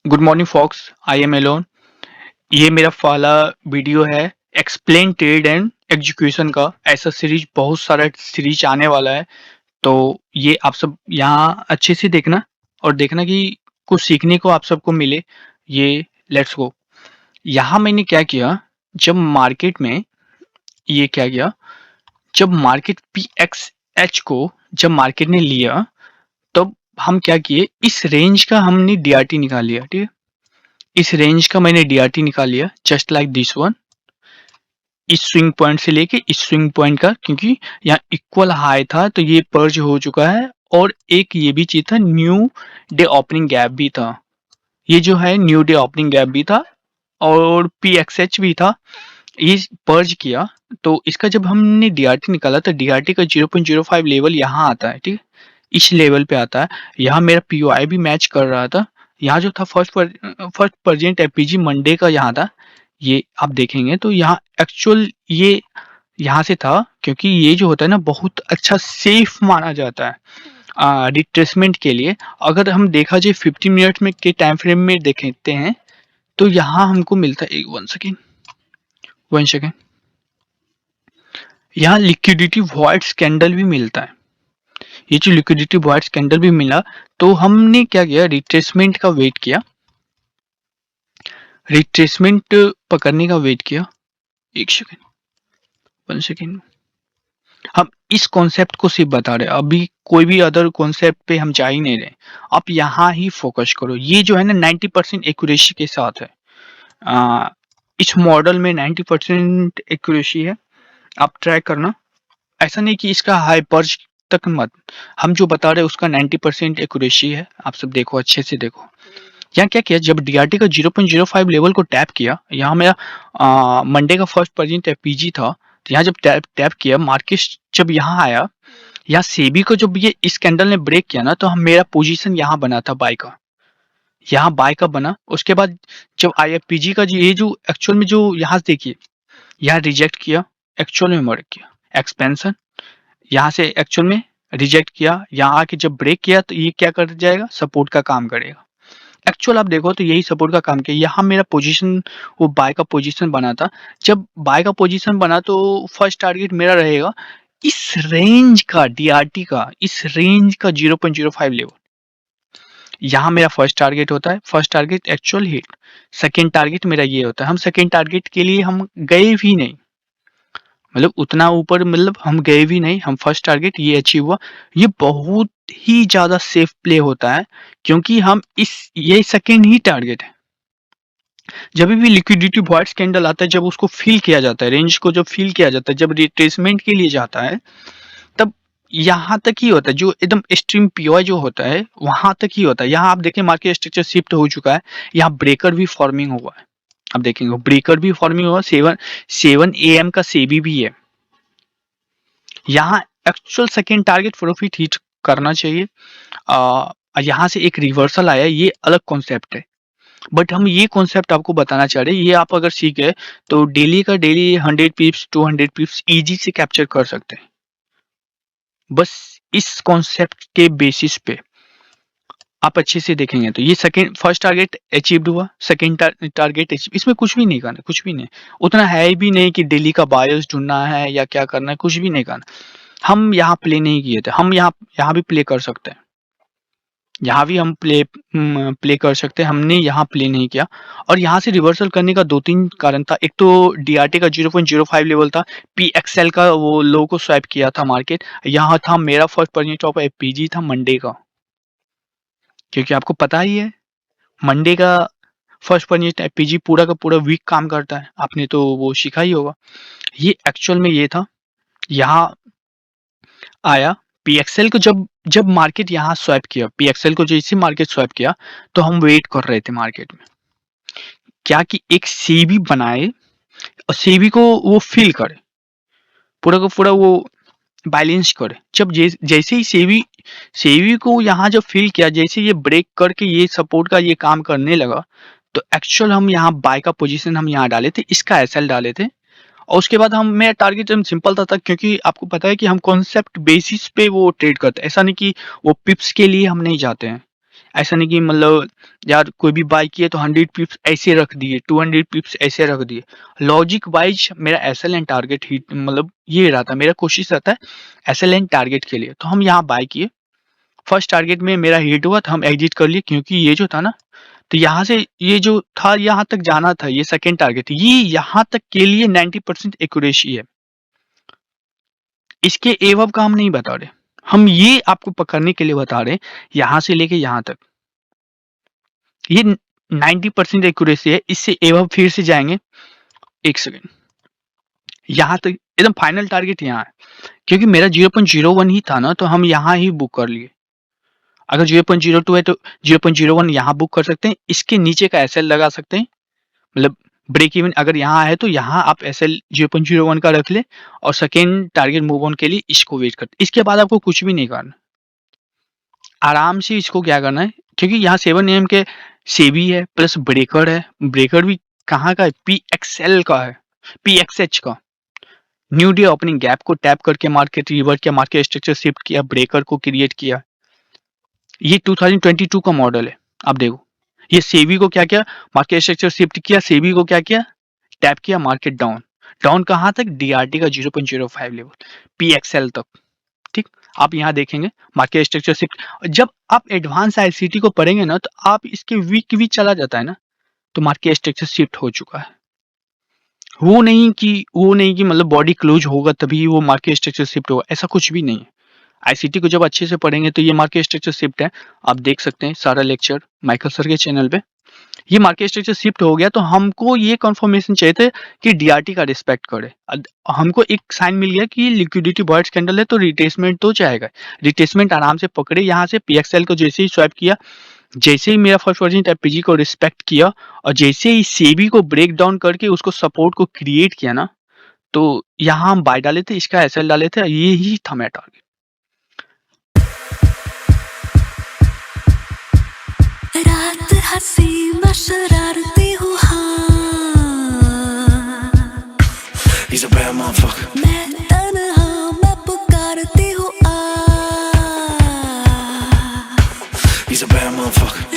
Good morning folks, I am alone. ये मेरा पहला वीडियो है एक्सप्लेन ट्रेड एंड एग्जीक्यूशन का। ऐसा सीरीज बहुत सारा सीरीज आने वाला है, तो ये आप सब यहाँ अच्छे से देखना और देखना कि कुछ सीखने को आप सबको मिले। ये लेट्स गो। यहाँ मैंने क्या किया, जब मार्केट में ये क्या किया, जब मार्केट पी एक्स एच को जब मार्केट ने लिया, तब हम क्या किए, इस रेंज का हमने डीआरटी निकाल लिया। ठीक है, इस रेंज का मैंने डीआरटी निकाल लिया, जस्ट लाइक दिस वन। इस स्विंग पॉइंट से लेके इस स्विंग पॉइंट का, क्योंकि यहाँ इक्वल हाई था तो ये पर्ज हो चुका है। और एक ये भी चीज था, न्यू डे ओपनिंग गैप भी था। ये जो है न्यू डे ओपनिंग गैप भी था और पीएक्सएच भी था। ये पर्ज किया, तो इसका जब हमने डीआरटी निकाला तो डीआरटी का 0.05 लेवल यहाँ आता है। ठीक है, इस लेवल पे आता है। यहाँ मेरा पीओआई भी मैच कर रहा था। यहाँ जो था फर्स्ट प्रेजेंट एपीजी मंडे का यहाँ था। ये आप देखेंगे तो यहाँ एक्चुअल ये यहाँ से था, क्योंकि ये जो होता है ना बहुत अच्छा सेफ माना जाता है रिट्रेसमेंट के लिए। अगर हम देखा जाए 15 मिनट में के टाइम फ्रेम में देखते हैं तो यहाँ हमको मिलता है, एक 1 सेकेंड, यहाँ लिक्विडिटी वॉइड कैंडल भी मिलता है। ये जो लिक्विडिटी वॉइड कैंडल भी मिला, तो हमने क्या किया, रिट्रेसमेंट का वेट किया, रिट्रेसमेंट पकड़ने का वेट किया। 1 सेकेंड, हम इस कॉन्सेप्ट को सिर्फ बता रहे हैं, अभी कोई भी अदर कॉन्सेप्ट पे हम जा ही नहीं रहे। आप यहाँ ही फोकस करो। ये जो है ना 90% एक्यूरेसी के साथ है। इस मॉडल में 90% एक्यूरेसी है, आप ट्राई करना। ऐसा नहीं कि इसका हाई पर्ज तक मत, हम जो बता रहे हैं उसका 90% एक्यूरेसी है। आप सब देखो, अच्छे से देखो। यहाँ क्या किया, जब डीआरटी का 0.05 लेवल को टैप किया, यहाँ मेरा मंडे का फर्स्ट प्रेजेंट एपीजी था, तो यहाँ जब टैप किया, मार्केट जब यहाँ आया, यहाँ सेबी को जब ये इस कैंडल ने ब्रेक किया ना, तो हम मेरा पोजीशन यहाँ बना था बाय का, यहाँ बाय का बना। उसके बाद जब आईएफपीजी का ये जो एक्चुअल में जो यहाँ देखिए, यहाँ रिजेक्ट किया, एक्चुअल में मर किया एक्सपेंशन, यहाँ से एक्चुअल में रिजेक्ट किया, यहाँ आके जब ब्रेक किया तो ये क्या कर जाएगा, सपोर्ट का काम करेगा। एक्चुअल आप देखो तो यही सपोर्ट का काम किया। यहाँ मेरा पोजीशन वो बाय का पोजीशन बना था। जब बाय का पोजीशन बना तो फर्स्ट टारगेट मेरा रहेगा इस रेंज का, डीआरटी का इस रेंज का 0.05 लेवल। यहाँ मेरा फर्स्ट टारगेट होता है, first target actual hit. Second target मेरा ये होता है, हम सेकेंड टारगेट के लिए हम गए भी नहीं, मतलब उतना ऊपर, मतलब हम गए भी नहीं, हम फर्स्ट टारगेट ये अचीव हुआ। ये बहुत ही ज्यादा सेफ प्ले होता है, क्योंकि हम ये सेकेंड ही टारगेट है। जब भी लिक्विडिटी वॉइड कैंडल आता है, जब उसको फिल किया जाता है, रेंज को जब फिल किया जाता है, जब रिट्रेसमेंट के लिए जाता है, तब यहाँ तक ही होता है। जो एकदम एक्सट्रीम पीओआई जो होता है वहां तक ही होता है। यहाँ आप देखें मार्केट स्ट्रक्चर शिफ्ट हो चुका है, यहाँ ब्रेकर भी फॉर्मिंग हुआ है। आप देखेंगे ब्रेकर भी फॉर्मिंग हुआ, 7 AM का सेबी भी है। यहाँ actual second target profit hit करना चाहिए। यहाँ से एक रिवर्सल आया, ये अलग कॉन्सेप्ट है, बट हम ये कॉन्सेप्ट आपको बताना चाह रहे हैं। ये आप अगर सीख गए तो डेली का डेली 100 पिप्स 200 पिप्स इजी से कैप्चर कर सकते हैं, बस इस कॉन्सेप्ट के बेसिस पे आप अच्छे से देखेंगे तो। ये सेकंड फर्स्ट टारगेट अचीव्ड हुआ, सेकंड टारगेट अचीव, इसमें कुछ भी नहीं करना, कुछ भी नहीं, उतना है भी नहीं कि डेली का बायस ढूंढना है या क्या करना है, कुछ भी नहीं करना। हम यहाँ प्ले नहीं किए थे, हम यहाँ भी प्ले कर सकते हैं, यहाँ भी हम प्ले कर सकते हैं, हमने यहाँ प्ले नहीं किया। और यहाँ से रिवर्सल करने का 2-3 कारण था। एक तो डीआरटी का 0.05 लेवल था, पीएक्सएल का वो लो को स्वैप किया था मार्केट। यहाँ था मेरा फर्स्ट पॉइंट ऑफ एपीजी था मंडे का, क्योंकि आपको पता ही है मंडे का फर्स्ट पॉइंट एपीजी पूरा का पूरा वीक काम करता है, आपने तो वो सीखा ही होगा। ये एक्चुअल में ये था, यहाँ आया पीएक्सएल को जब जब मार्केट यहाँ स्वैप किया, पीएक्सएल को जैसे मार्केट स्वैप किया, तो हम वेट कर रहे थे मार्केट में क्या कि एक सेबी बनाए और सेबी को वो फिल करे, पूरा का पूरा वो बैलेंस करे। जब जैसे ही सेबी को यहाँ जब फिल किया, जैसे ये ब्रेक करके ये सपोर्ट का ये काम करने लगा, तो एक्चुअल हम यहाँ बाय का पोजीशन हम यहाँ डाले थे, इसका एसएल डाले थे। और उसके बाद हम मेरा टारगेट एकदम सिंपल था क्योंकि आपको पता है कि हम कॉन्सेप्ट बेसिस पे वो ट्रेड करते हैं। ऐसा नहीं कि वो पिप्स के लिए हम नहीं जाते हैं। ऐसा नहीं कि मतलब यार कोई भी बाय किए तो 100 पिप्स ऐसे रख दिए, 200 पिप्स ऐसे रख दिए। लॉजिक वाइज मेरा एसएल एंड टारगेट हिट मतलब ये रहता है, मेरा कोशिश रहता है एसएल एंड टारगेट के लिए। तो हम यहाँ बाय किए, फर्स्ट टारगेट में मेरा हिट हुआ तो हम एग्जिट कर लिए क्योंकि ये जो था ना, तो यहाँ से ये जो था यहाँ तक जाना था, ये सेकंड टारगेट, ये यहाँ तक के लिए 90% एक्यूरेसी है। इसके एवब का हम नहीं बता रहे, हम ये आपको पकड़ने के लिए बता रहे यहाँ से लेके यहाँ तक ये 90% एक्यूरेसी है। इससे एवब फिर से जाएंगे, एक सेकेंड, यहाँ तक एकदम फाइनल टारगेट यहाँ है क्योंकि मेरा 0.01 ही था ना, तो हम यहाँ ही बुक कर लिए। अगर 0.02 है तो 0.01 यहाँ बुक कर सकते हैं, इसके नीचे का एसएल लगा सकते हैं, मतलब ब्रेक इवन अगर यहाँ है तो यहाँ आप एसएल 0.01 का रख ले और सेकेंड टारगेट मूव ऑन के लिए इसको वेट करते। इसके बाद आपको कुछ भी नहीं करना, आराम से इसको क्या करना है क्योंकि यहाँ 7 AM के सेबी है प्लस ब्रेकर है, ब्रेकर भी कहाँ का है, पीएक्सएल का है, पीएक्सएच का। न्यू डे ओपनिंग गैप को टैप करके मार्केट रिवर्ट किया, मार्केट स्ट्रक्चर शिफ्ट किया, ब्रेकर को क्रिएट किया। ये 2022 का मॉडल है। अब देखो ये सेबी को क्या किया, मार्केट स्ट्रक्चर शिफ्ट किया, सेबी को क्या किया, टैप किया, मार्केट डाउन, डाउन कहाँ तक, डीआरटी का 0.05 लेवल, पीएक्सएल तक। ठीक, आप यहाँ देखेंगे मार्केट स्ट्रक्चर शिफ्ट। जब आप एडवांस आईसीटी को पढ़ेंगे ना तो आप इसके वीक भी चला जाता है ना, तो मार्केट स्ट्रक्चर शिफ्ट हो चुका है। वो नहीं कि मतलब बॉडी क्लोज होगा तभी वो मार्केट स्ट्रक्चर शिफ्ट होगा, ऐसा कुछ भी नहीं है। आईसीटी को जब अच्छे से पढ़ेंगे तो ये मार्केट स्ट्रक्चर शिफ्ट है, आप देख सकते हैं सारा लेक्चर माइकल सर के चैनल पे। ये मार्केट स्ट्रक्चर शिफ्ट हो गया तो हमको ये कंफर्मेशन चाहिए थे कि डीआरटी का रिस्पेक्ट करे। हमको एक साइन मिल गया कि लिक्विडिटी बॉयज कैंडल है तो रिट्रेसमेंट तो जाएगा, रिट्रेसमेंट आराम से पकड़े। यहाँ से पीएक्सएल को जैसे ही स्वैप किया, जैसे ही मेरा फर्स्ट वर्जन एपीजी को रिस्पेक्ट किया और जैसे ही सेबी को ब्रेक डाउन करके उसको सपोर्ट को क्रिएट किया ना, तो यहाँ हम बाय डाले थे, इसका एसएल डाले थे, ये ही था मेरा टारगेट। रात हंसी मैं शरारती हूँ हाँ, He's a bad motherfucker. मैं तन्हा मैं पुकारती हूँ He's a bad motherfucker.